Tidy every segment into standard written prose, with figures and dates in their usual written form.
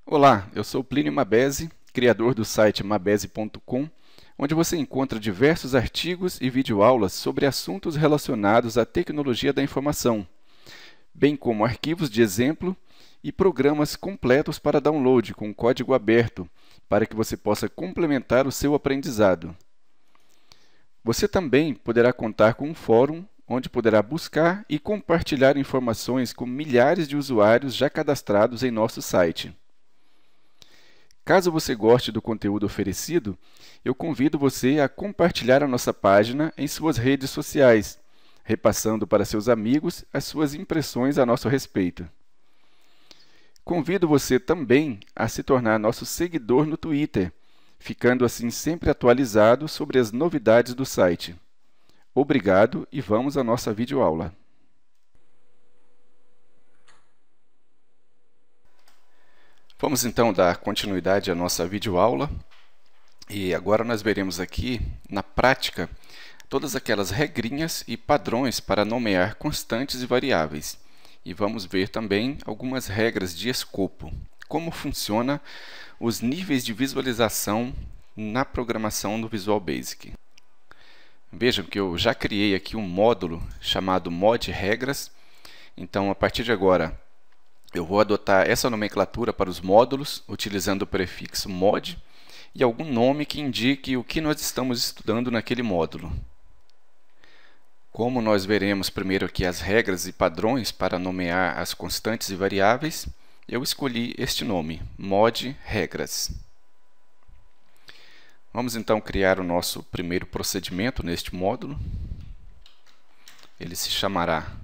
Olá, eu sou Plínio Mabesi, criador do site mabesi.com, onde você encontra diversos artigos e videoaulas sobre assuntos relacionados à tecnologia da informação, bem como arquivos de exemplo e programas completos para download com código aberto, para que você possa complementar o seu aprendizado. Você também poderá contar com um fórum onde poderá buscar e compartilhar informações com milhares de usuários já cadastrados em nosso site. Caso você goste do conteúdo oferecido, eu convido você a compartilhar a nossa página em suas redes sociais, repassando para seus amigos as suas impressões a nosso respeito. Convido você também a se tornar nosso seguidor no Twitter, ficando assim sempre atualizado sobre as novidades do site. Obrigado e vamos à nossa videoaula. Vamos então dar continuidade à nossa videoaula e agora nós veremos aqui, na prática, todas aquelas regrinhas e padrões para nomear constantes e variáveis. E vamos ver também algumas regras de escopo, como funciona os níveis de visualização na programação do Visual Basic. Vejam que eu já criei aqui um módulo chamado Mod Regras, então a partir de agora eu vou adotar essa nomenclatura para os módulos, utilizando o prefixo mod e algum nome que indique o que nós estamos estudando naquele módulo. Como nós veremos primeiro aqui as regras e padrões para nomear as constantes e variáveis, eu escolhi este nome, Mod Regras. Vamos então criar o nosso primeiro procedimento neste módulo. Ele se chamará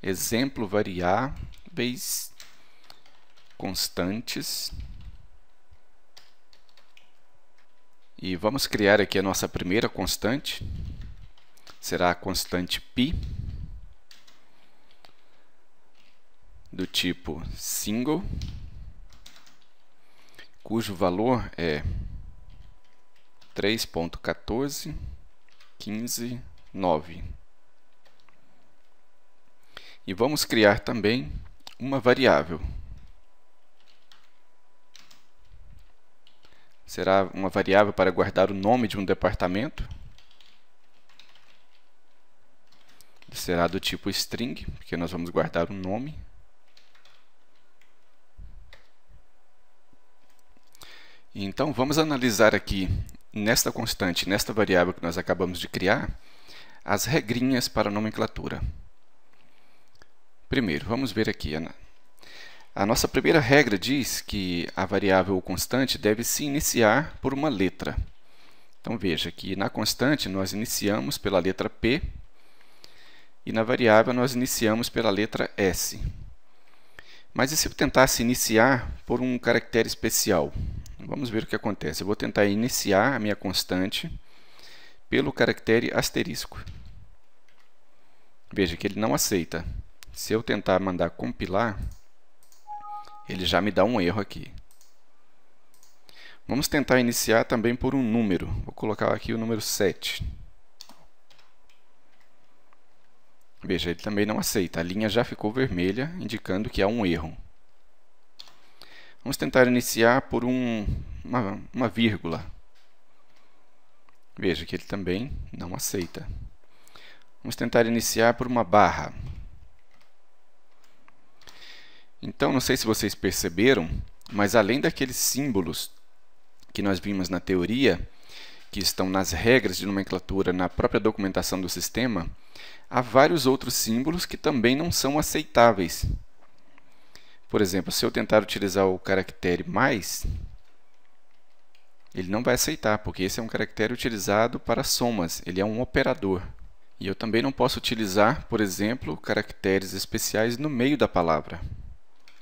Exemplo variáveis constantes. E vamos criar aqui a nossa primeira constante. Será a constante π, do tipo single, cujo valor é 3.1415.9. E vamos criar também uma variável. Será uma variável para guardar o nome de um departamento. Será do tipo string, porque nós vamos guardar um nome. Então, vamos analisar aqui, nesta constante, nesta variável que nós acabamos de criar, as regrinhas para a nomenclatura. Primeiro, vamos ver aqui. A nossa primeira regra diz que a variável ou constante deve se iniciar por uma letra. Então, veja que na constante nós iniciamos pela letra P e na variável nós iniciamos pela letra S. Mas e se eu tentasse iniciar por um caractere especial? Vamos ver o que acontece. Eu vou tentar iniciar a minha constante pelo caractere asterisco. Veja que ele não aceita. Se eu tentar mandar compilar, ele já me dá um erro aqui. Vamos tentar iniciar também por um número. Vou colocar aqui o número 7. Veja, ele também não aceita. A linha já ficou vermelha, indicando que há um erro. Vamos tentar iniciar por uma vírgula. Veja que ele também não aceita. Vamos tentar iniciar por uma barra. Então, não sei se vocês perceberam, mas além daqueles símbolos que nós vimos na teoria, que estão nas regras de nomenclatura na própria documentação do sistema, há vários outros símbolos que também não são aceitáveis. Por exemplo, se eu tentar utilizar o caractere mais, ele não vai aceitar, porque esse é um caractere utilizado para somas, ele é um operador. E eu também não posso utilizar, por exemplo, caracteres especiais no meio da palavra.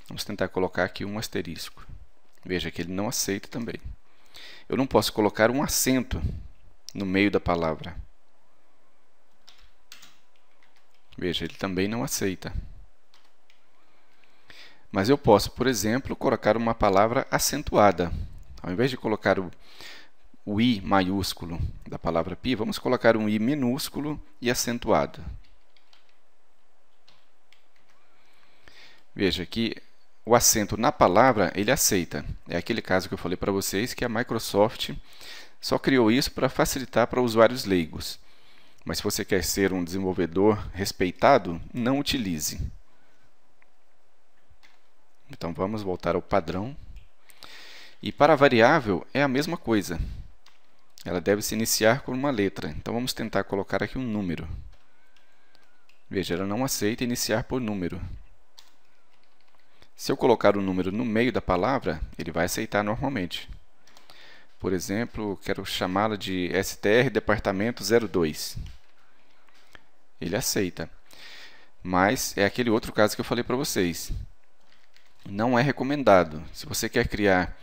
Vamos tentar colocar aqui um asterisco. Veja que ele não aceita também. Eu não posso colocar um acento no meio da palavra. Veja, ele também não aceita. Mas eu posso, por exemplo, colocar uma palavra acentuada. Ao invés de colocar o I maiúsculo da palavra pi, vamos colocar um I minúsculo e acentuado. Veja que o acento na palavra, ele aceita. É aquele caso que eu falei para vocês que a Microsoft só criou isso para facilitar para usuários leigos. Mas se você quer ser um desenvolvedor respeitado, não utilize. Então vamos voltar ao padrão. E para a variável é a mesma coisa. Ela deve se iniciar com uma letra. Então vamos tentar colocar aqui um número. Veja, ela não aceita iniciar por número. Se eu colocar o número no meio da palavra, ele vai aceitar normalmente. Por exemplo, quero chamá-la de STR Departamento 02. Ele aceita. Mas é aquele outro caso que eu falei para vocês. Não é recomendado. Se você quer criar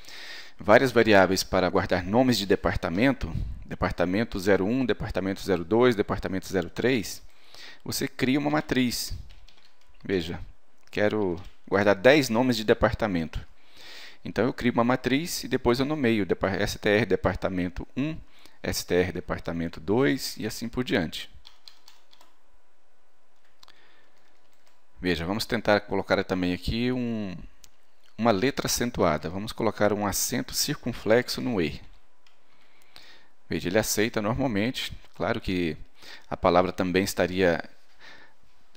várias variáveis para guardar nomes de departamento, departamento 01, departamento 02, departamento 03, você cria uma matriz. Veja, quero guardar 10 nomes de departamento. Então eu crio uma matriz e depois eu nomeio STR Departamento 1, STR Departamento 2 e assim por diante. Veja, vamos tentar colocar também aqui uma letra acentuada. Vamos colocar um acento circunflexo no E. Veja, ele aceita normalmente. Claro que a palavra também estaria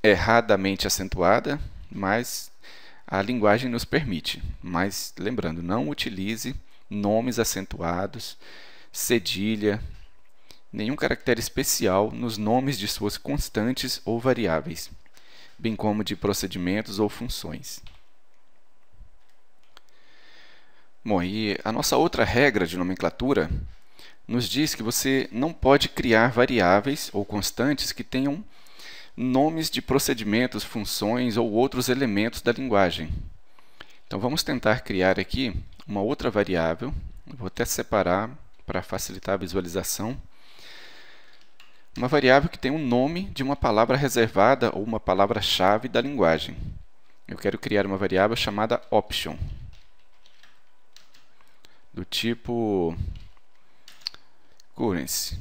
erradamente acentuada, mas a linguagem nos permite. Mas, lembrando, não utilize nomes acentuados, cedilha, nenhum caractere especial nos nomes de suas constantes ou variáveis, bem como de procedimentos ou funções. Bom, e a nossa outra regra de nomenclatura nos diz que você não pode criar variáveis ou constantes que tenham nomes de procedimentos, funções ou outros elementos da linguagem. Então vamos tentar criar aqui uma outra variável. Vou até separar para facilitar a visualização. Uma variável que tem um nome de uma palavra reservada ou uma palavra-chave da linguagem. Eu quero criar uma variável chamada option, do tipo currency.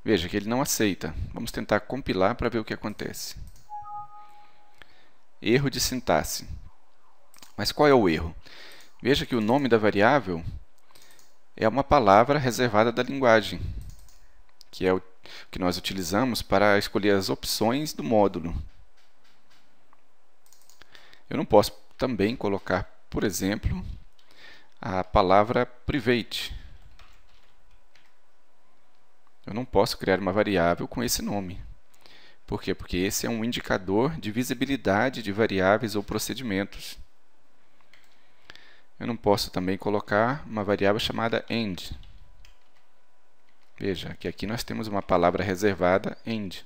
Veja que ele não aceita. Vamos tentar compilar para ver o que acontece. Erro de sintaxe. Mas qual é o erro? Veja que o nome da variável é uma palavra reservada da linguagem, que é o que nós utilizamos para escolher as opções do módulo. Eu não posso também colocar, por exemplo, a palavra private. Eu não posso criar uma variável com esse nome. Por quê? Porque esse é um indicador de visibilidade de variáveis ou procedimentos. Eu não posso também colocar uma variável chamada end. Veja que aqui nós temos uma palavra reservada, end.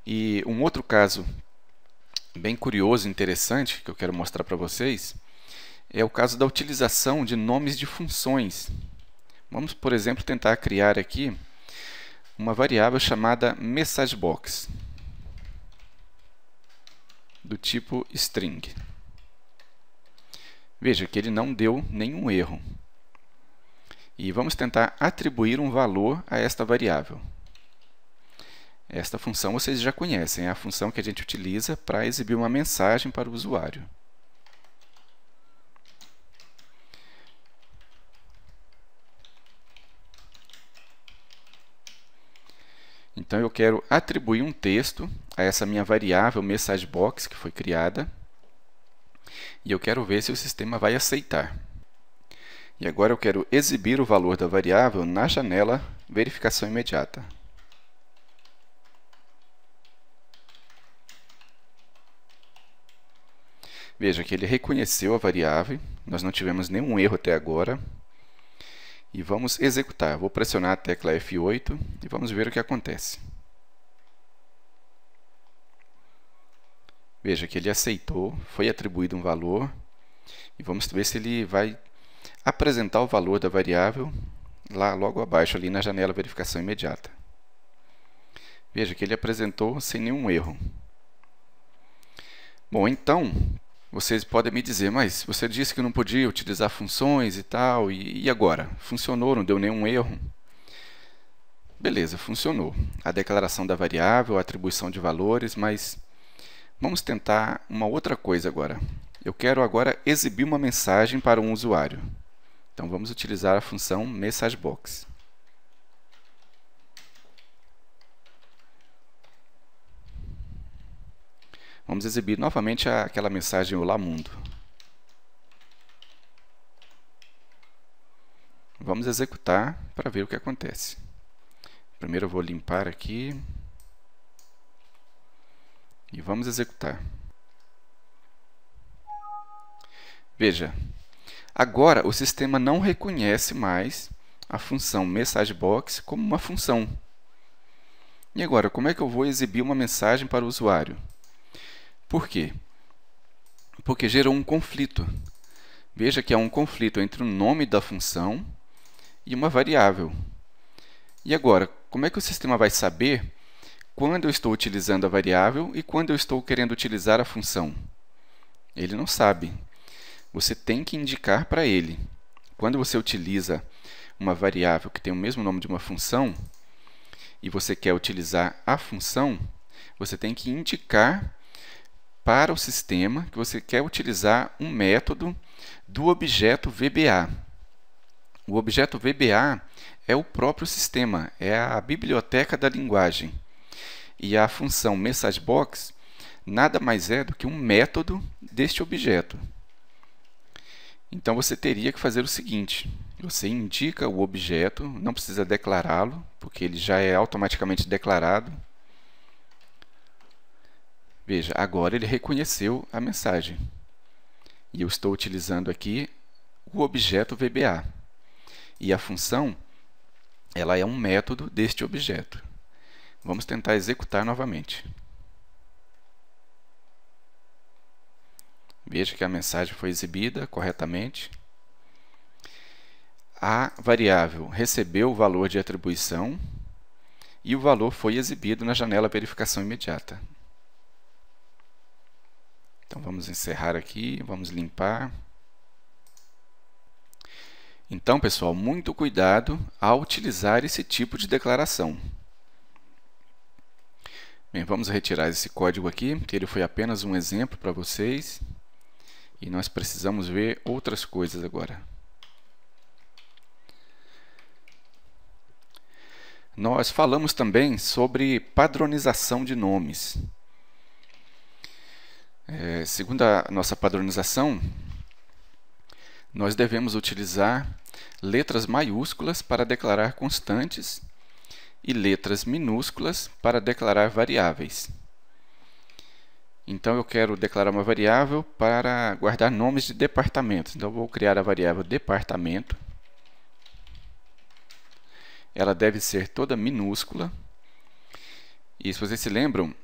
E um outro caso bem curioso e interessante que eu quero mostrar para vocês é o caso da utilização de nomes de funções. Vamos, por exemplo, tentar criar aqui uma variável chamada messagebox, do tipo string. Veja que ele não deu nenhum erro. E vamos tentar atribuir um valor a esta variável. Esta função vocês já conhecem, é a função que a gente utiliza para exibir uma mensagem para o usuário. Então eu quero atribuir um texto a essa minha variável messagebox que foi criada. E eu quero ver se o sistema vai aceitar. E agora eu quero exibir o valor da variável na janela verificação imediata. Veja que ele reconheceu a variável, nós não tivemos nenhum erro até agora. E vamos executar. Vou pressionar a tecla F8 e vamos ver o que acontece. Veja que ele aceitou, foi atribuído um valor. E vamos ver se ele vai apresentar o valor da variável lá logo abaixo, ali na janela verificação imediata. Veja que ele apresentou sem nenhum erro. Bom, então, vocês podem me dizer, mas você disse que não podia utilizar funções e tal, e agora? Funcionou, não deu nenhum erro? Beleza, funcionou. A declaração da variável, a atribuição de valores, mas vamos tentar uma outra coisa agora. Eu quero agora exibir uma mensagem para um usuário. Então, vamos utilizar a função MessageBox. Vamos exibir novamente aquela mensagem Olá Mundo. Vamos executar para ver o que acontece. Primeiro eu vou limpar aqui. E vamos executar. Veja, agora o sistema não reconhece mais a função MessageBox como uma função. E agora, como é que eu vou exibir uma mensagem para o usuário? Por quê? Porque gerou um conflito. Veja que há um conflito entre o nome da função e uma variável. E agora, como é que o sistema vai saber quando eu estou utilizando a variável e quando eu estou querendo utilizar a função? Ele não sabe. Você tem que indicar para ele. Quando você utiliza uma variável que tem o mesmo nome de uma função e você quer utilizar a função, você tem que indicar para o sistema que você quer utilizar um método do objeto VBA. O objeto VBA é o próprio sistema, é a biblioteca da linguagem. E a função MessageBox nada mais é do que um método deste objeto. Então, você teria que fazer o seguinte: você indica o objeto, não precisa declará-lo, porque ele já é automaticamente declarado. Veja, agora ele reconheceu a mensagem. E eu estou utilizando aqui o objeto VBA. E a função, ela é um método deste objeto. Vamos tentar executar novamente. Veja que a mensagem foi exibida corretamente. A variável recebeu o valor de atribuição e o valor foi exibido na janela verificação imediata. Então, vamos encerrar aqui, vamos limpar. Então, pessoal, muito cuidado ao utilizar esse tipo de declaração. Bem, vamos retirar esse código aqui, que ele foi apenas um exemplo para vocês. E nós precisamos ver outras coisas agora. Nós falamos também sobre padronização de nomes. Segundo a nossa padronização, nós devemos utilizar letras maiúsculas para declarar constantes e letras minúsculas para declarar variáveis. Então, eu quero declarar uma variável para guardar nomes de departamentos. Então, eu vou criar a variável departamento. Ela deve ser toda minúscula. E se vocês se lembram,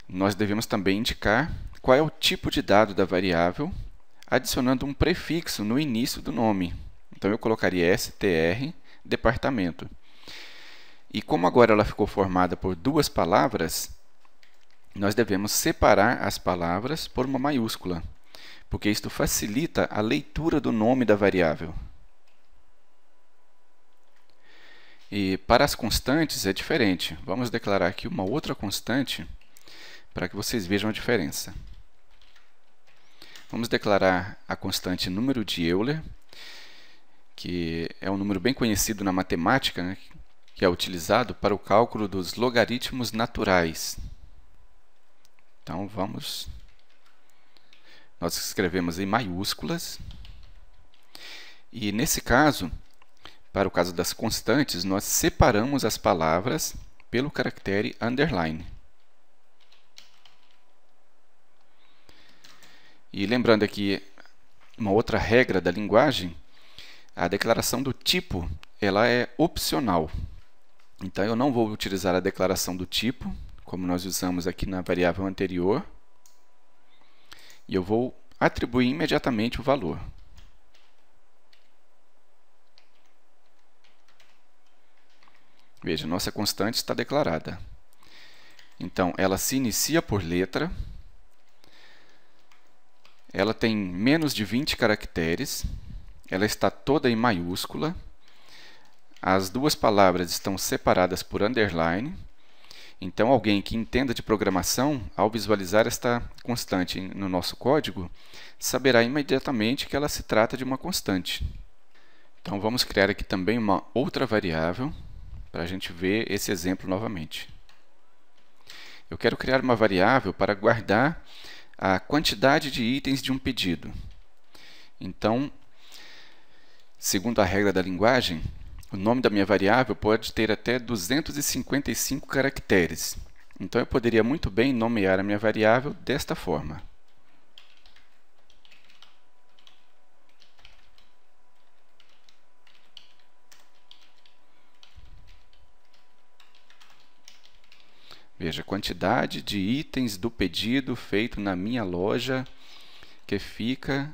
nós devemos também indicar qual é o tipo de dado da variável, adicionando um prefixo no início do nome. Então, eu colocaria str departamento. E como agora ela ficou formada por duas palavras, nós devemos separar as palavras por uma maiúscula, porque isto facilita a leitura do nome da variável. E para as constantes é diferente. Vamos declarar aqui uma outra constante para que vocês vejam a diferença. Vamos declarar a constante número de Euler, que é um número bem conhecido na matemática, né, que é utilizado para o cálculo dos logaritmos naturais. Então, nós escrevemos em maiúsculas. E nesse caso, para o caso das constantes, nós separamos as palavras pelo caractere underline. E lembrando aqui uma outra regra da linguagem, a declaração do tipo, ela é opcional. Então, eu não vou utilizar a declaração do tipo, como nós usamos aqui na variável anterior, e eu vou atribuir imediatamente o valor. Veja, nossa constante está declarada. Então, ela se inicia por letra, ela tem menos de 20 caracteres, ela está toda em maiúscula, as duas palavras estão separadas por underline. Então, alguém que entenda de programação, ao visualizar esta constante no nosso código, saberá imediatamente que ela se trata de uma constante. Então, vamos criar aqui também uma outra variável para a gente ver esse exemplo novamente. Eu quero criar uma variável para guardar a quantidade de itens de um pedido. Então, segundo a regra da linguagem, o nome da minha variável pode ter até 255 caracteres. Então, eu poderia muito bem nomear a minha variável desta forma. Veja, quantidade de itens do pedido feito na minha loja, que fica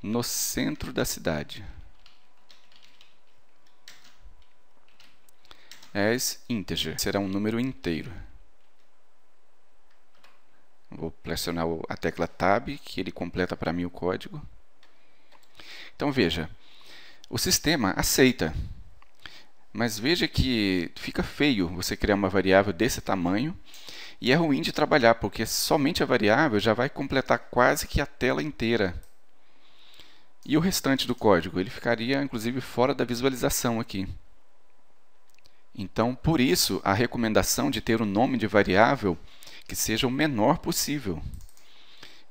no centro da cidade. As integer, será um número inteiro. Vou pressionar a tecla Tab, que ele completa para mim o código. Então, veja, o sistema aceita. Mas veja que fica feio você criar uma variável desse tamanho e é ruim de trabalhar, porque somente a variável já vai completar quase que a tela inteira. E o restante do código? Ele ficaria, inclusive, fora da visualização aqui. Então, por isso, a recomendação de ter um nome de variável que seja o menor possível.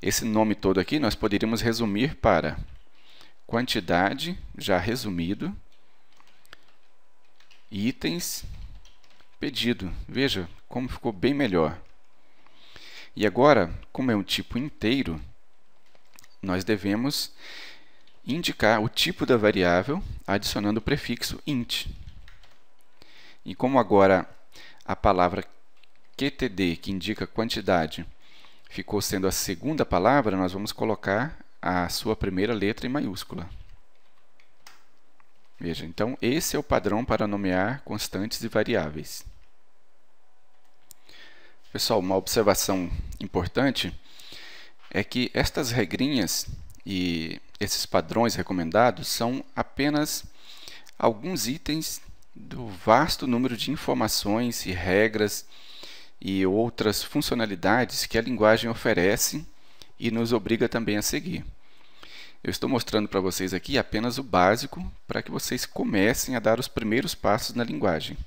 Esse nome todo aqui nós poderíamos resumir para quantidade, já resumido, itens, pedido. Veja como ficou bem melhor. E agora, como é um tipo inteiro, nós devemos indicar o tipo da variável adicionando o prefixo int. E como agora a palavra qtd, que indica quantidade, ficou sendo a segunda palavra, nós vamos colocar a sua primeira letra em maiúscula. Veja, então esse é o padrão para nomear constantes e variáveis. Pessoal, uma observação importante é que estas regrinhas e esses padrões recomendados são apenas alguns itens do vasto número de informações e regras e outras funcionalidades que a linguagem oferece e nos obriga também a seguir. Eu estou mostrando para vocês aqui apenas o básico para que vocês comecem a dar os primeiros passos na linguagem.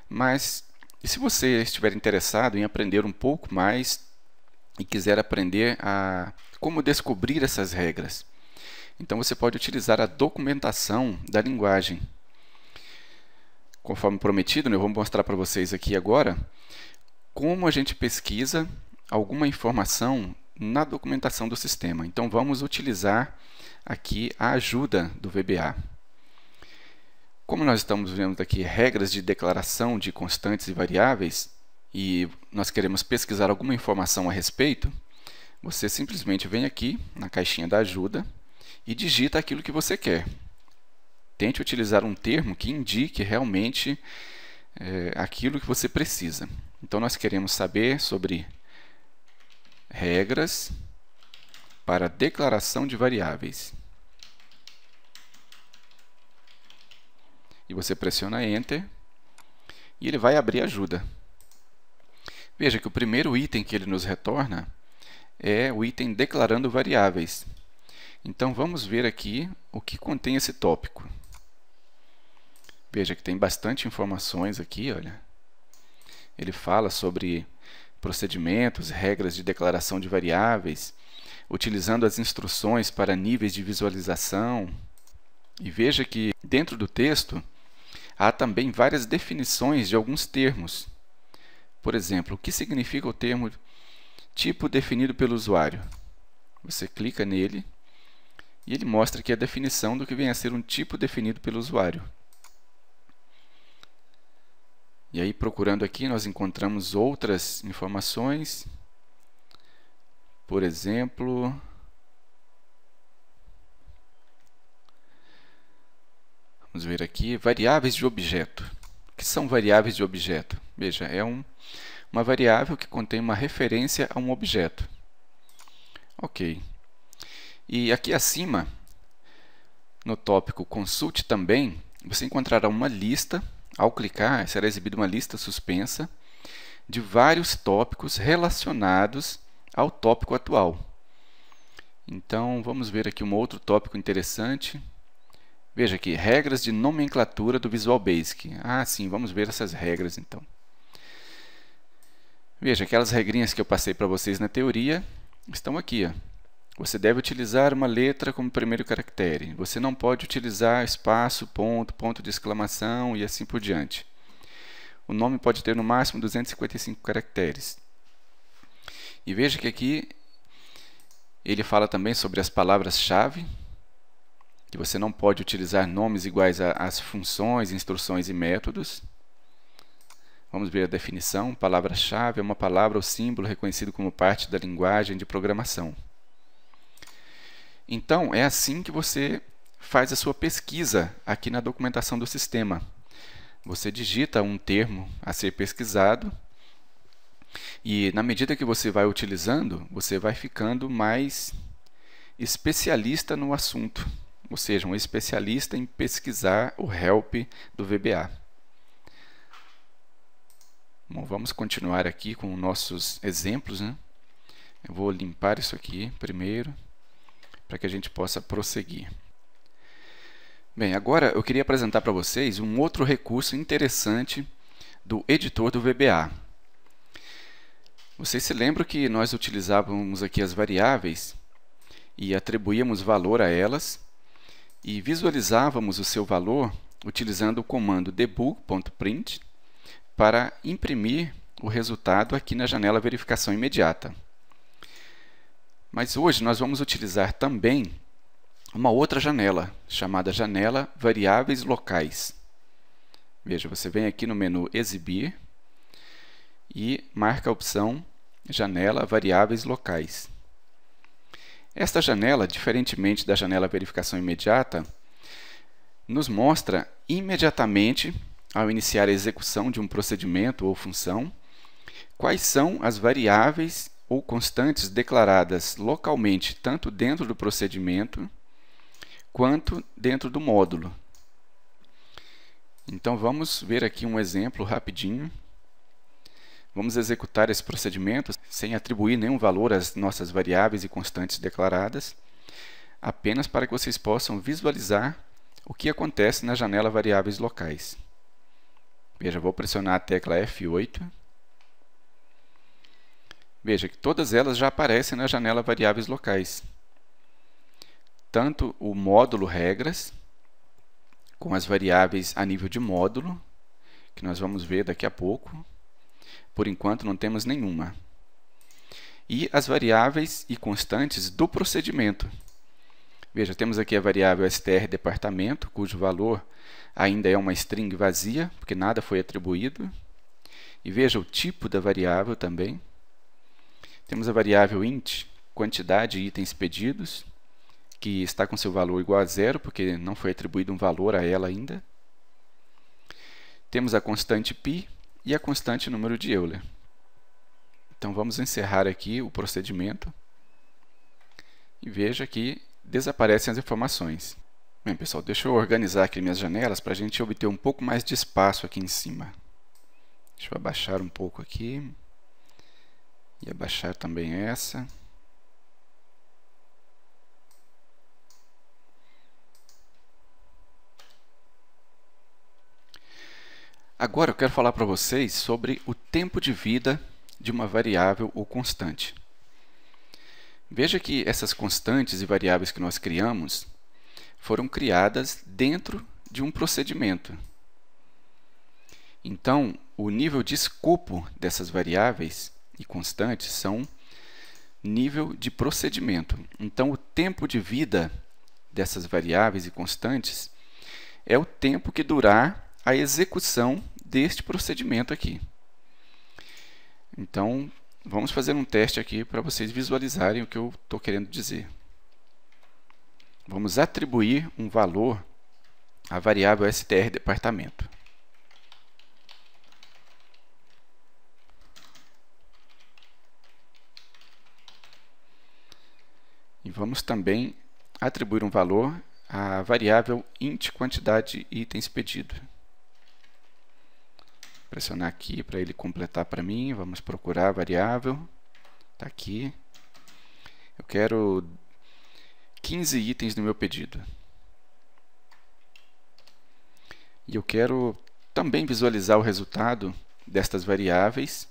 Mas, e se você estiver interessado em aprender um pouco mais e quiser aprender a como descobrir essas regras, então você pode utilizar a documentação da linguagem. Conforme prometido, eu vou mostrar para vocês aqui agora como a gente pesquisa alguma informação na documentação do sistema. Então, vamos utilizar aqui a ajuda do VBA. Como nós estamos vendo aqui regras de declaração de constantes e variáveis, e nós queremos pesquisar alguma informação a respeito, você simplesmente vem aqui na caixinha da ajuda e digita aquilo que você quer. Tente utilizar um termo que indique realmente aquilo que você precisa. Então, nós queremos saber sobre regras para declaração de variáveis. E você pressiona Enter e ele vai abrir a ajuda. Veja que o primeiro item que ele nos retorna é o item declarando variáveis. Então, vamos ver aqui o que contém esse tópico. Veja que tem bastante informações aqui, olha. Ele fala sobre procedimentos, regras de declaração de variáveis, utilizando as instruções para níveis de visualização. E veja que dentro do texto há também várias definições de alguns termos. Por exemplo, o que significa o termo tipo definido pelo usuário? Você clica nele e ele mostra aqui a definição do que vem a ser um tipo definido pelo usuário. E aí, procurando aqui, nós encontramos outras informações. Por exemplo, vamos ver aqui, variáveis de objeto. O que são variáveis de objeto? Veja, é uma variável que contém uma referência a um objeto. Ok. E aqui acima, no tópico Consulte também, você encontrará uma lista, ao clicar, será exibida uma lista suspensa de vários tópicos relacionados ao tópico atual. Então, vamos ver aqui um outro tópico interessante. Veja aqui, regras de nomenclatura do Visual Basic. Ah, sim, vamos ver essas regras então. Veja, aquelas regrinhas que eu passei para vocês na teoria estão aqui. Ó. Você deve utilizar uma letra como primeiro caractere. Você não pode utilizar espaço, ponto, ponto de exclamação e assim por diante. O nome pode ter no máximo 255 caracteres. E veja que aqui ele fala também sobre as palavras-chave, que você não pode utilizar nomes iguais às funções, instruções e métodos. Vamos ver a definição. Palavra-chave é uma palavra ou símbolo reconhecido como parte da linguagem de programação. Então, é assim que você faz a sua pesquisa aqui na documentação do sistema. Você digita um termo a ser pesquisado e, na medida que você vai utilizando, você vai ficando mais especialista no assunto, ou seja, um especialista em pesquisar o help do VBA. Bom, vamos continuar aqui com nossos exemplos, né? Eu vou limpar isso aqui primeiro, para que a gente possa prosseguir. Bem, agora eu queria apresentar para vocês um outro recurso interessante do editor do VBA. Vocês se lembram que nós utilizávamos aqui as variáveis e atribuíamos valor a elas e visualizávamos o seu valor utilizando o comando debug.print para imprimir o resultado aqui na janela verificação imediata. Mas hoje nós vamos utilizar também uma outra janela, chamada janela variáveis locais. Veja, você vem aqui no menu exibir e marca a opção janela variáveis locais. Esta janela, diferentemente da janela verificação imediata, nos mostra imediatamente, ao iniciar a execução de um procedimento ou função, quais são as variáveis ou constantes declaradas localmente, tanto dentro do procedimento, quanto dentro do módulo. Então, vamos ver aqui um exemplo rapidinho. Vamos executar esse procedimento sem atribuir nenhum valor às nossas variáveis e constantes declaradas, apenas para que vocês possam visualizar o que acontece na janela variáveis locais. Veja, vou pressionar a tecla F8. Veja que todas elas já aparecem na janela variáveis locais. Tanto o módulo regras, com as variáveis a nível de módulo, que nós vamos ver daqui a pouco. Por enquanto não temos nenhuma. E as variáveis e constantes do procedimento. Veja, temos aqui a variável str departamento, cujo valor ainda é uma string vazia, porque nada foi atribuído. E veja o tipo da variável também. Temos a variável int, quantidade de itens pedidos, que está com seu valor igual a 0, porque não foi atribuído um valor a ela ainda. Temos a constante π e a constante número de Euler. Então, vamos encerrar aqui o procedimento. E veja que desaparecem as informações. Bem, pessoal, deixa eu organizar aqui minhas janelas para a gente obter um pouco mais de espaço aqui em cima. Deixa eu abaixar um pouco aqui. E abaixar também essa. Agora eu quero falar para vocês sobre o tempo de vida de uma variável ou constante. Veja que essas constantes e variáveis que nós criamos foram criadas dentro de um procedimento. Então, o nível de escopo dessas variáveis e constantes são nível de procedimento. Então, o tempo de vida dessas variáveis e constantes é o tempo que durar a execução deste procedimento aqui. Então, vamos fazer um teste aqui para vocês visualizarem o que eu estou querendo dizer. Vamos atribuir um valor à variável str departamento. E vamos também atribuir um valor a variável int quantidade itens pedido. Pressionar aqui para ele completar para mim. Vamos procurar a variável. Está aqui. Eu quero 15 itens no meu pedido. E eu quero também visualizar o resultado destas variáveis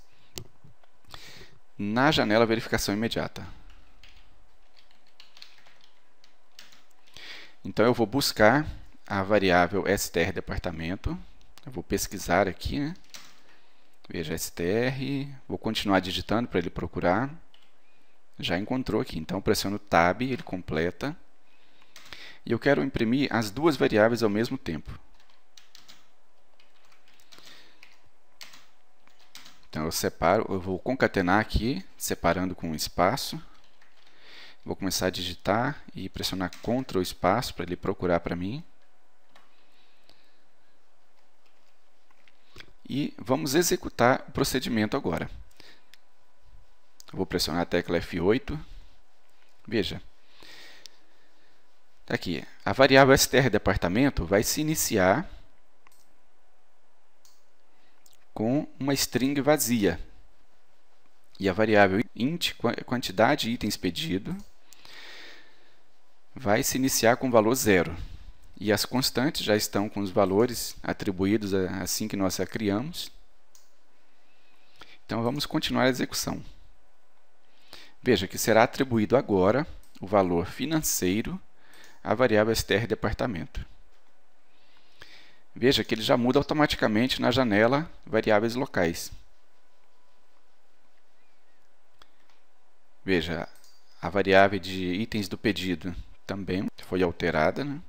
na janela verificação imediata. Então eu vou buscar a variável str departamento. Eu vou pesquisar aqui, né? Veja str, vou continuar digitando para ele procurar. Já encontrou aqui, então pressiono Tab, ele completa. E eu quero imprimir as duas variáveis ao mesmo tempo. Então eu separo, eu vou concatenar aqui, separando com um espaço. Vou começar a digitar e pressionar Ctrl espaço para ele procurar para mim. E vamos executar o procedimento agora. Vou pressionar a tecla F8. Veja. Tá aqui. A variável str departamento vai se iniciar com uma string vazia. E a variável int quantidade itens pedido vai se iniciar com o valor 0. E as constantes já estão com os valores atribuídos assim que nós a criamos. Então vamos continuar a execução. Veja que será atribuído agora o valor financeiro à variável str departamento. Veja que ele já muda automaticamente na janela variáveis locais. Veja, a variável de itens do pedido também foi alterada, né?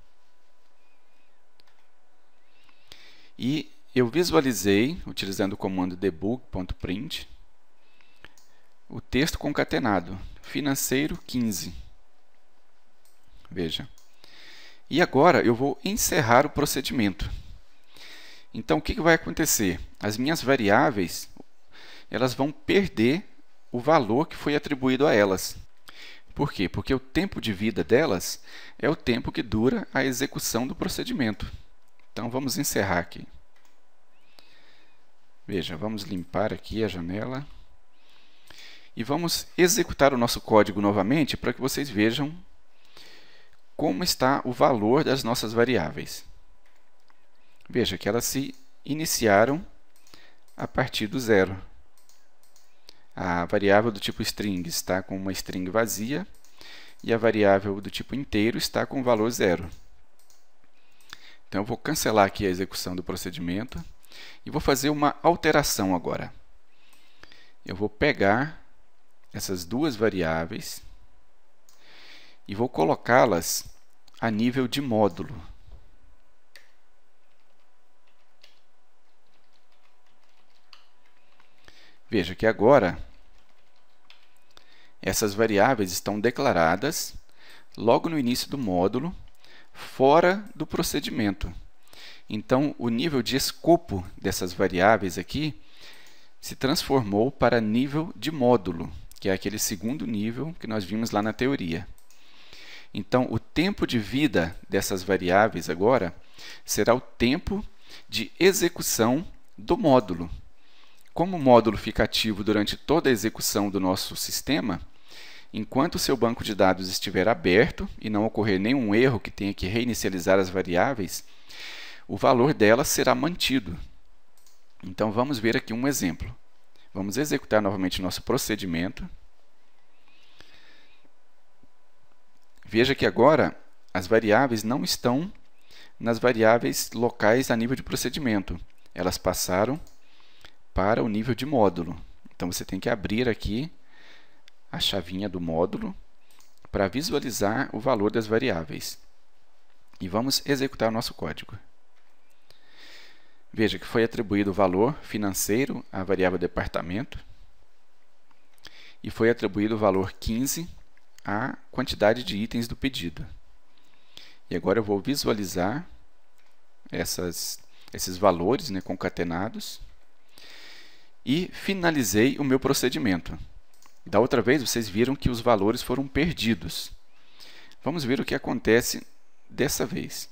E eu visualizei, utilizando o comando debug.print, o texto concatenado, financeiro 15. Veja. E agora eu vou encerrar o procedimento. Então, o que vai acontecer? As minhas variáveis, elas vão perder o valor que foi atribuído a elas. Por quê? Porque o tempo de vida delas é o tempo que dura a execução do procedimento. Então, vamos encerrar aqui. Veja, vamos limpar aqui a janela. E vamos executar o nosso código novamente para que vocês vejam como está o valor das nossas variáveis. Veja que elas se iniciaram a partir do 0. A variável do tipo string está com uma string vazia e a variável do tipo inteiro está com o valor 0. Então, eu vou cancelar aqui a execução do procedimento e vou fazer uma alteração agora. Eu vou pegar essas duas variáveis e vou colocá-las a nível de módulo. Veja que agora essas variáveis estão declaradas logo no início do módulo, fora do procedimento. Então, o nível de escopo dessas variáveis aqui se transformou para nível de módulo, que é aquele segundo nível que nós vimos lá na teoria. Então, o tempo de vida dessas variáveis agora será o tempo de execução do módulo. Como o módulo fica ativo durante toda a execução do nosso sistema, enquanto o seu banco de dados estiver aberto e não ocorrer nenhum erro que tenha que reinicializar as variáveis, o valor delas será mantido. Então, vamos ver aqui um exemplo. Vamos executar novamente nosso procedimento. Veja que agora as variáveis não estão nas variáveis locais a nível de procedimento. Elas passaram para o nível de módulo. Então, você tem que abrir aqui a chavinha do módulo para visualizar o valor das variáveis. E vamos executar o nosso código. Veja que foi atribuído o valor financeiro à variável departamento e foi atribuído o valor 15 à quantidade de itens do pedido. E agora eu vou visualizar esses valores, né, concatenados e finalizei o meu procedimento. Da outra vez, vocês viram que os valores foram perdidos. Vamos ver o que acontece dessa vez.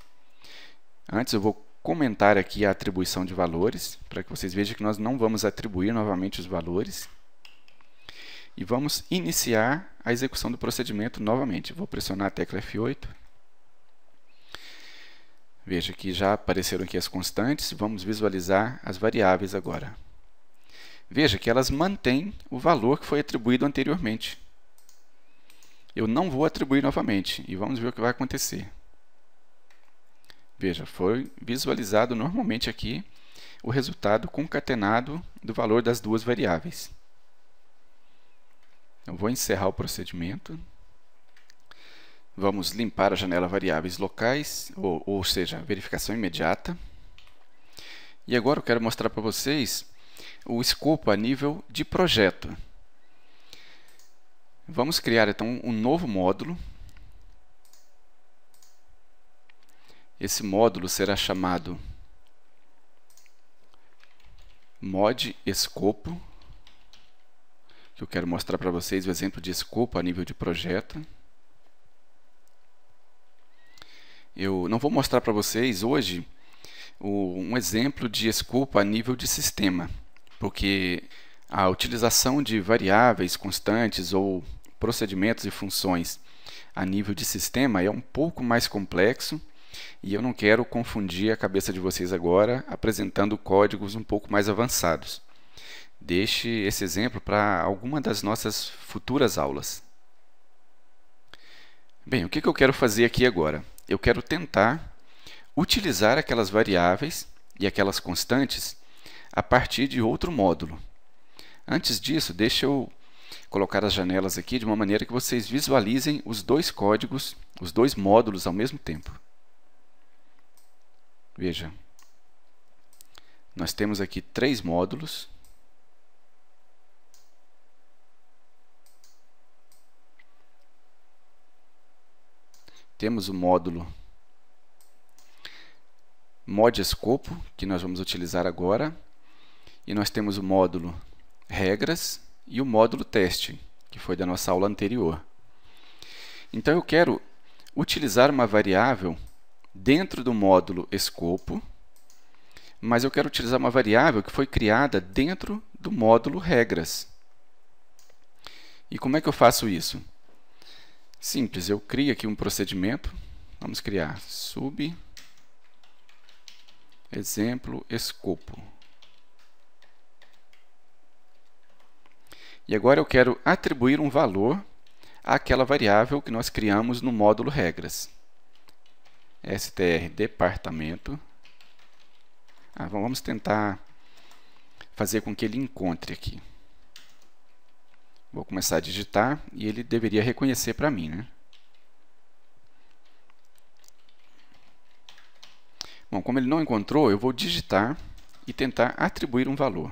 Antes eu vou comentar aqui a atribuição de valores, para que vocês vejam que nós não vamos atribuir novamente os valores. E vamos iniciar a execução do procedimento novamente. Vou pressionar a tecla F8. Veja que já apareceram aqui as constantes. Vamos visualizar as variáveis agora. Veja que elas mantêm o valor que foi atribuído anteriormente. Eu não vou atribuir novamente e vamos ver o que vai acontecer. Veja, foi visualizado normalmente aqui o resultado concatenado do valor das duas variáveis. Eu vou encerrar o procedimento. Vamos limpar a janela variáveis locais, ou seja, verificação imediata. E agora eu quero mostrar para vocês o escopo a nível de projeto. Vamos criar então um novo módulo. Esse módulo será chamado Mod Escopo, que eu quero mostrar para vocês o exemplo de escopo a nível de projeto. Eu não vou mostrar para vocês hoje um exemplo de escopo a nível de sistema, porque a utilização de variáveis, constantes ou procedimentos e funções a nível de sistema é um pouco mais complexo e eu não quero confundir a cabeça de vocês agora apresentando códigos um pouco mais avançados. Deixe esse exemplo para alguma das nossas futuras aulas. Bem, o que eu quero fazer aqui agora? Eu quero tentar utilizar aquelas variáveis e aquelas constantes a partir de outro módulo. Antes disso, deixa eu colocar as janelas aqui de uma maneira que vocês visualizem os dois códigos, os dois módulos ao mesmo tempo. Veja, nós temos aqui 3 módulos. Temos o módulo Mod Escopo, que nós vamos utilizar agora. E nós temos o módulo Regras e o módulo Teste, que foi da nossa aula anterior. Então eu quero utilizar uma variável dentro do módulo Escopo, mas eu quero utilizar uma variável que foi criada dentro do módulo Regras. E como é que eu faço isso? Simples, eu crio aqui um procedimento. Vamos criar sub exemplo escopo. E agora eu quero atribuir um valor àquela variável que nós criamos no módulo regras. str departamento. Vamos tentar fazer com que ele encontre aqui. Vou começar a digitar e ele deveria reconhecer para mim, né? Bom, como ele não encontrou, eu vou digitar e tentar atribuir um valor.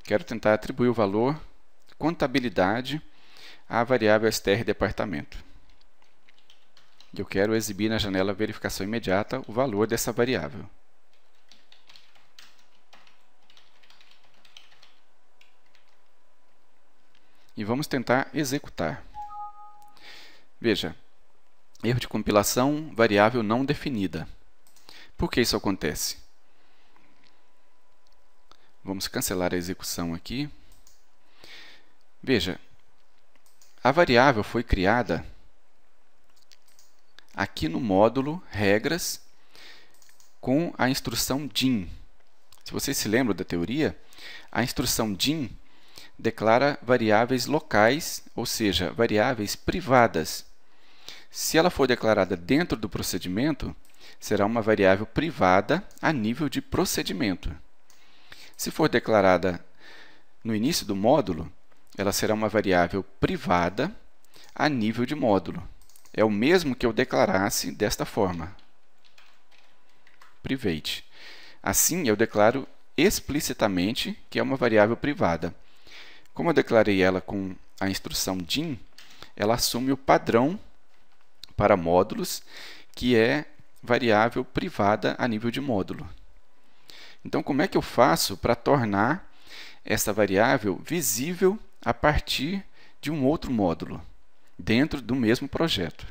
Quero tentar atribuir o valor contabilidade à variável str departamento. E eu quero exibir na janela verificação imediata o valor dessa variável. E vamos tentar executar. Veja, erro de compilação, variável não definida. Por que isso acontece? Vamos cancelar a execução aqui. Veja, a variável foi criada aqui no módulo regras com a instrução DIN. Se vocês se lembram da teoria, a instrução DIN declara variáveis locais, ou seja, variáveis privadas. Se ela for declarada dentro do procedimento, será uma variável privada a nível de procedimento. Se for declarada no início do módulo, ela será uma variável privada a nível de módulo. É o mesmo que eu declarasse desta forma. Private. Assim, eu declaro explicitamente que é uma variável privada. Como eu declarei ela com a instrução DIN, ela assume o padrão para módulos, que é variável privada a nível de módulo. Então, como é que eu faço para tornar essa variável visível a partir de um outro módulo? dentro do mesmo projeto.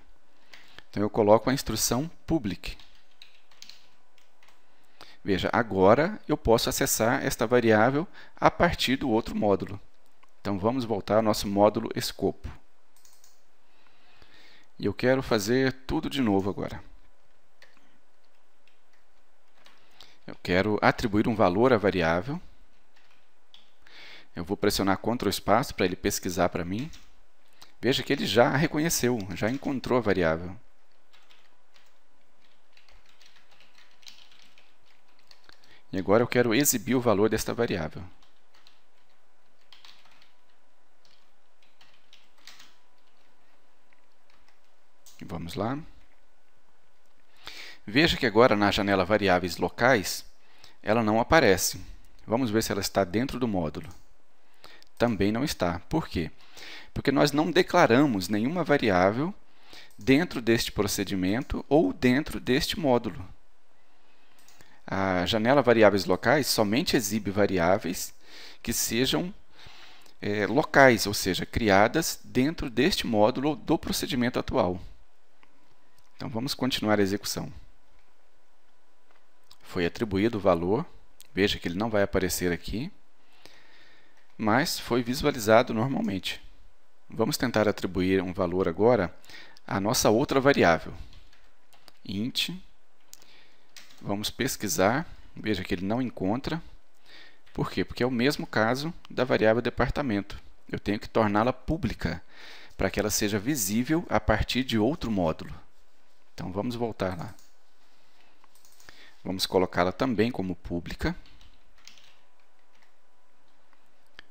Então, eu coloco a instrução public. Veja, agora eu posso acessar esta variável a partir do outro módulo. Então, vamos voltar ao nosso módulo escopo. E eu quero fazer tudo de novo agora. Eu quero atribuir um valor à variável. Eu vou pressionar Ctrl espaço para ele pesquisar para mim. Veja que ele já reconheceu, já encontrou a variável. E agora eu quero exibir o valor desta variável. Vamos lá. Veja que agora na janela variáveis locais, ela não aparece. Vamos ver se ela está dentro do módulo. Também não está. Por quê? Porque nós não declaramos nenhuma variável dentro deste procedimento ou dentro deste módulo. A janela variáveis locais somente exibe variáveis que sejam locais, ou seja, criadas dentro deste módulo ou do procedimento atual. Então, vamos continuar a execução. Foi atribuído o valor. Veja que ele não vai aparecer aqui, mas foi visualizado normalmente. Vamos tentar atribuir um valor agora à nossa outra variável. Int. Vamos pesquisar. Veja que ele não encontra. Por quê? Porque é o mesmo caso da variável departamento. Eu tenho que torná-la pública para que ela seja visível a partir de outro módulo. Então, vamos voltar lá. Vamos colocá-la também como pública.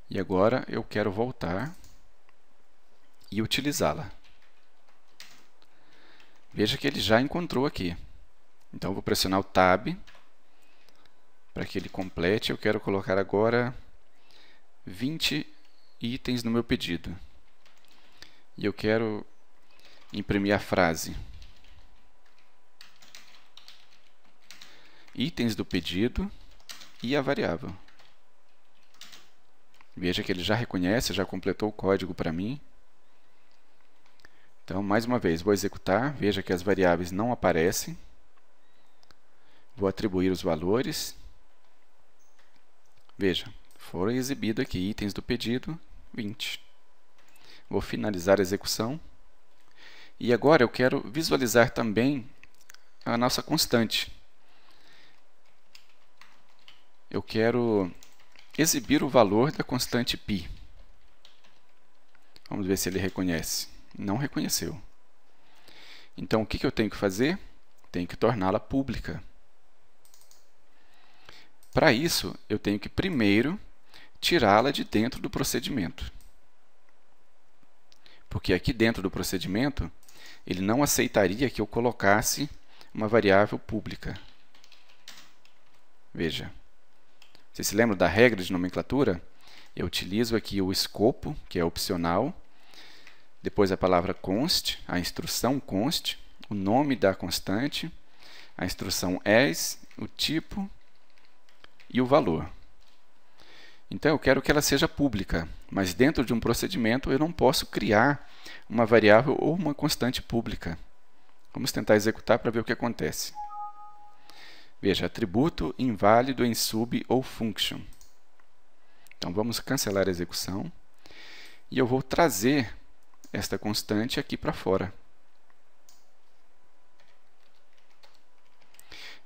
E agora eu quero voltar e utilizá-la. Veja que ele já encontrou aqui. Então, eu vou pressionar o Tab para que ele complete. Eu quero colocar agora 20 itens no meu pedido. E eu quero imprimir a frase: itens do pedido e a variável. Veja que ele já reconhece, já completou o código para mim. Então, mais uma vez, vou executar. Veja que as variáveis não aparecem. Vou atribuir os valores. Veja, foram exibidos aqui itens do pedido 20. Vou finalizar a execução. E agora eu quero visualizar também a nossa constante. Eu quero exibir o valor da constante π. Vamos ver se ele reconhece. Não reconheceu. Então, o que eu tenho que fazer? Tenho que torná-la pública. Para isso, eu tenho que primeiro tirá-la de dentro do procedimento. Porque aqui dentro do procedimento, ele não aceitaria que eu colocasse uma variável pública. Veja. Você se lembra da regra de nomenclatura? Eu utilizo aqui o escopo, que é opcional, depois a palavra const, a instrução const, o nome da constante, a instrução as, o tipo e o valor. Então, eu quero que ela seja pública, mas dentro de um procedimento eu não posso criar uma variável ou uma constante pública. Vamos tentar executar para ver o que acontece. Veja, atributo inválido em sub ou function. Então, vamos cancelar a execução. E eu vou trazer esta constante aqui para fora.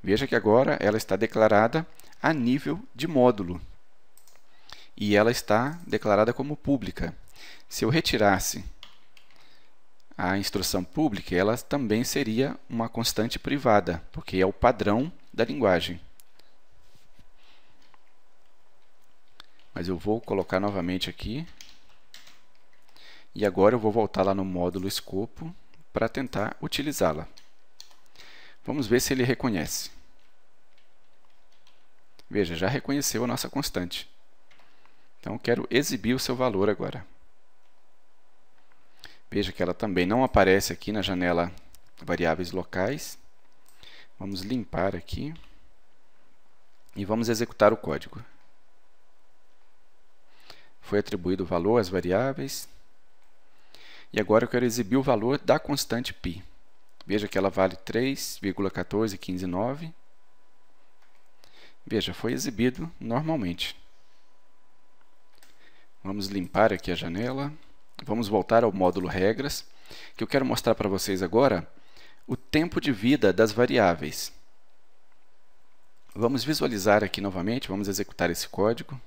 Veja que agora ela está declarada a nível de módulo. E ela está declarada como pública. Se eu retirasse a instrução pública, ela também seria uma constante privada, porque é o padrão da linguagem. Mas eu vou colocar novamente aqui. E agora eu vou voltar lá no módulo escopo para tentar utilizá-la. Vamos ver se ele reconhece. Veja, já reconheceu a nossa constante. Então, eu quero exibir o seu valor agora. Veja que ela também não aparece aqui na janela variáveis locais. Vamos limpar aqui. E vamos executar o código. Foi atribuído o valor às variáveis. E agora eu quero exibir o valor da constante π. Veja que ela vale 3,14159. Veja, foi exibido normalmente. Vamos limpar aqui a janela. Vamos voltar ao módulo regras, que eu quero mostrar para vocês agora o tempo de vida das variáveis. Vamos visualizar aqui novamente, vamos executar esse código.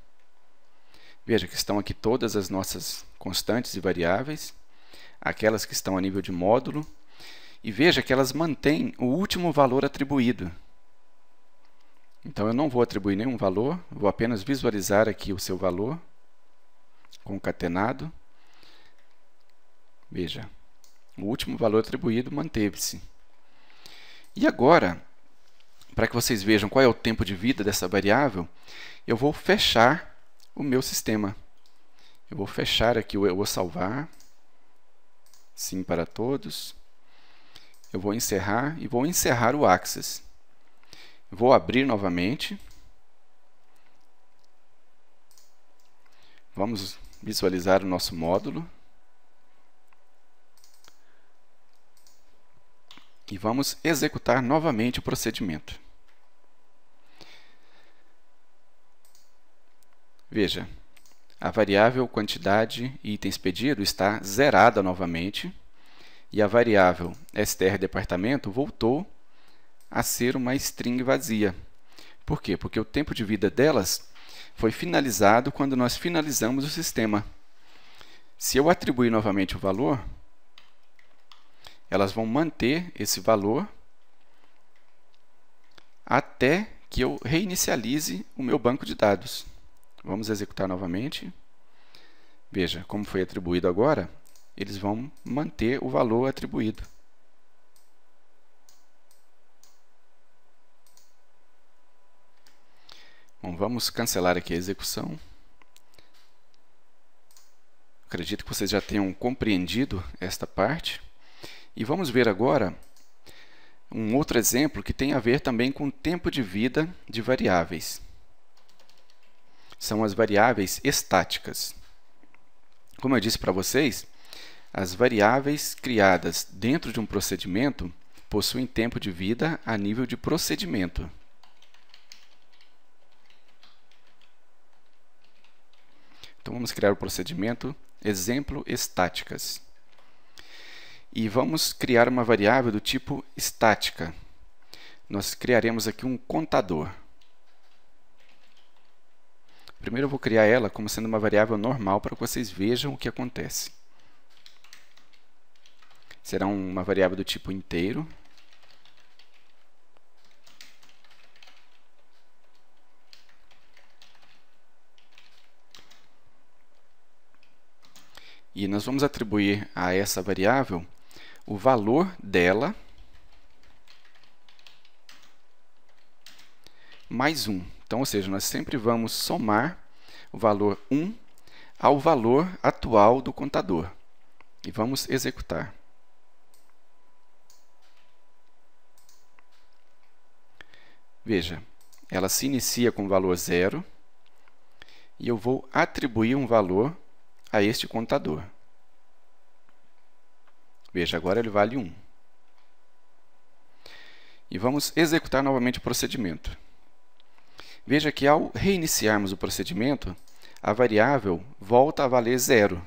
Veja que estão aqui todas as nossas constantes e variáveis, aquelas que estão a nível de módulo, e veja que elas mantêm o último valor atribuído. Então, eu não vou atribuir nenhum valor, vou apenas visualizar aqui o seu valor, concatenado. Veja, o último valor atribuído manteve-se. E agora, para que vocês vejam qual é o tempo de vida dessa variável, eu vou fechar o meu sistema. Eu vou fechar aqui, eu vou salvar, sim para todos. Eu vou encerrar e vou encerrar o Access. Vou abrir novamente. Vamos visualizar o nosso módulo. E vamos executar novamente o procedimento. Veja, a variável quantidade e itens pedido está zerada novamente. E a variável str departamento voltou a ser uma string vazia. Por quê? Porque o tempo de vida delas foi finalizado quando nós finalizamos o sistema. Se eu atribuir novamente o valor, elas vão manter esse valor até que eu reinicialize o meu banco de dados. Vamos executar novamente. Veja, como foi atribuído agora, eles vão manter o valor atribuído. Bom, vamos cancelar aqui a execução. Acredito que vocês já tenham compreendido esta parte. E vamos ver agora um outro exemplo que tem a ver também com o tempo de vida de variáveis. São as variáveis estáticas. Como eu disse para vocês, as variáveis criadas dentro de um procedimento possuem tempo de vida a nível de procedimento. Então, vamos criar o procedimento exemplo estáticas. E vamos criar uma variável do tipo estática. Nós criaremos aqui um contador. Primeiro eu vou criar ela como sendo uma variável normal para que vocês vejam o que acontece. Será uma variável do tipo inteiro. E nós vamos atribuir a essa variável o valor dela mais 1. Então, ou seja, nós sempre vamos somar o valor 1 ao valor atual do contador. E vamos executar. Veja, ela se inicia com o valor 0 e eu vou atribuir um valor a este contador. Veja, agora ele vale 1. E vamos executar novamente o procedimento. Veja que ao reiniciarmos o procedimento, a variável volta a valer 0.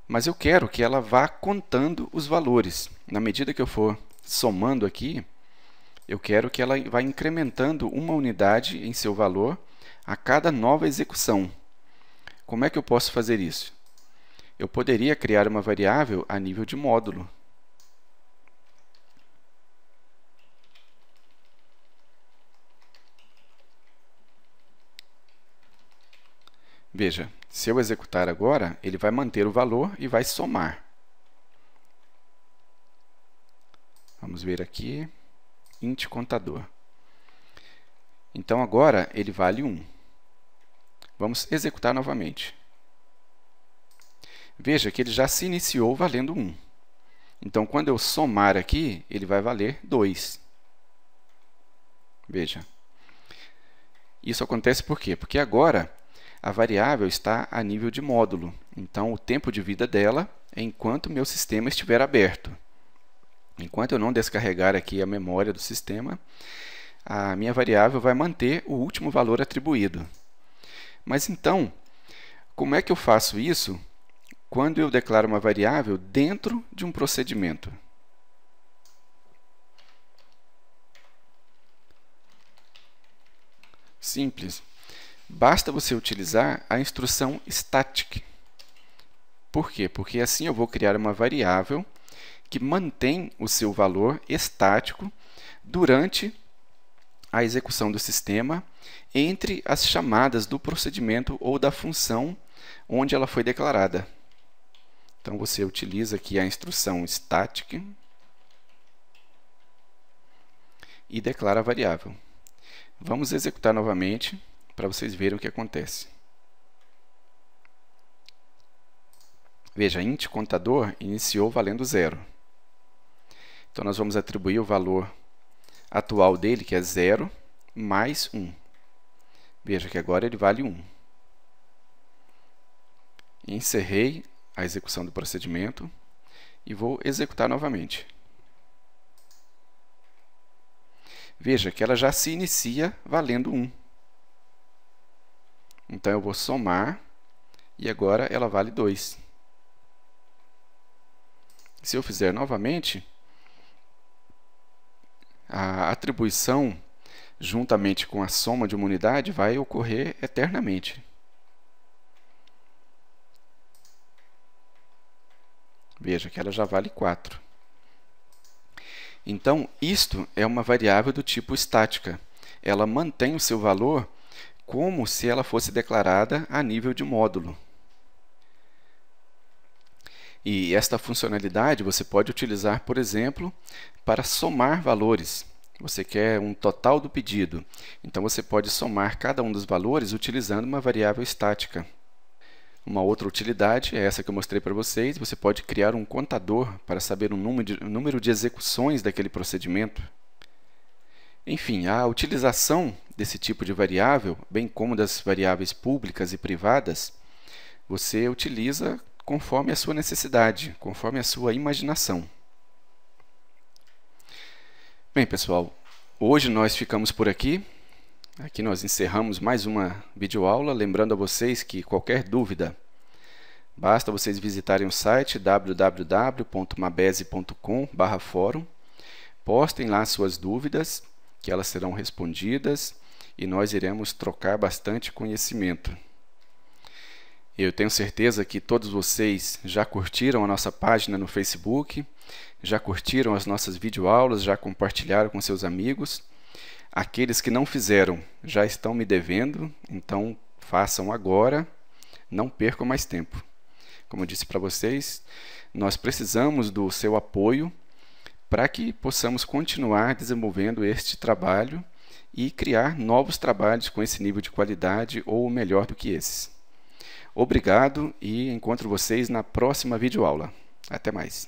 Mas eu quero que ela vá contando os valores. Na medida que eu for somando aqui, eu quero que ela vá incrementando uma unidade em seu valor a cada nova execução. Como é que eu posso fazer isso? Eu poderia criar uma variável a nível de módulo. Veja, se eu executar agora, ele vai manter o valor e vai somar. Vamos ver aqui, int contador. Então, agora, ele vale 1. Vamos executar novamente. Veja que ele já se iniciou valendo 1. Então, quando eu somar aqui, ele vai valer 2. Veja. Isso acontece por quê? Porque agora a variável está a nível de módulo. Então, o tempo de vida dela enquanto meu sistema estiver aberto. Enquanto eu não descarregar aqui a memória do sistema, a minha variável vai manter o último valor atribuído. Mas então, como é que eu faço isso quando eu declaro uma variável dentro de um procedimento? Simples. Basta você utilizar a instrução static. Por quê? Porque assim eu vou criar uma variável que mantém o seu valor estático durante a execução do sistema entre as chamadas do procedimento ou da função onde ela foi declarada. Então, você utiliza aqui a instrução static e declara a variável. Vamos executar novamente para vocês verem o que acontece. Veja, int contador iniciou valendo 0. Então, nós vamos atribuir o valor atual dele, que é 0, mais 1. Veja que agora ele vale 1. Encerrei a execução do procedimento e vou executar novamente. Veja que ela já se inicia valendo 1. Então, eu vou somar e agora ela vale 2. Se eu fizer novamente, a atribuição, juntamente com a soma de uma unidade, vai ocorrer eternamente. Veja que ela já vale 4. Então, isto é uma variável do tipo estática. Ela mantém o seu valor como se ela fosse declarada a nível de módulo. E esta funcionalidade você pode utilizar, por exemplo, para somar valores. Você quer um total do pedido, então você pode somar cada um dos valores utilizando uma variável estática. Uma outra utilidade é essa que eu mostrei para vocês. Você pode criar um contador para saber o número de execuções daquele procedimento. Enfim, a utilização desse tipo de variável, bem como das variáveis públicas e privadas, você utiliza conforme a sua necessidade, conforme a sua imaginação. Bem, pessoal, hoje nós ficamos por aqui. Aqui nós encerramos mais uma videoaula, lembrando a vocês que qualquer dúvida, basta vocês visitarem o site www.mabese.com/fórum, postem lá suas dúvidas, que elas serão respondidas e nós iremos trocar bastante conhecimento. Eu tenho certeza que todos vocês já curtiram a nossa página no Facebook, já curtiram as nossas videoaulas, já compartilharam com seus amigos. Aqueles que não fizeram já estão me devendo, então façam agora, não percam mais tempo. Como eu disse para vocês, nós precisamos do seu apoio para que possamos continuar desenvolvendo este trabalho e criar novos trabalhos com esse nível de qualidade ou melhor do que esses. Obrigado e encontro vocês na próxima videoaula. Até mais.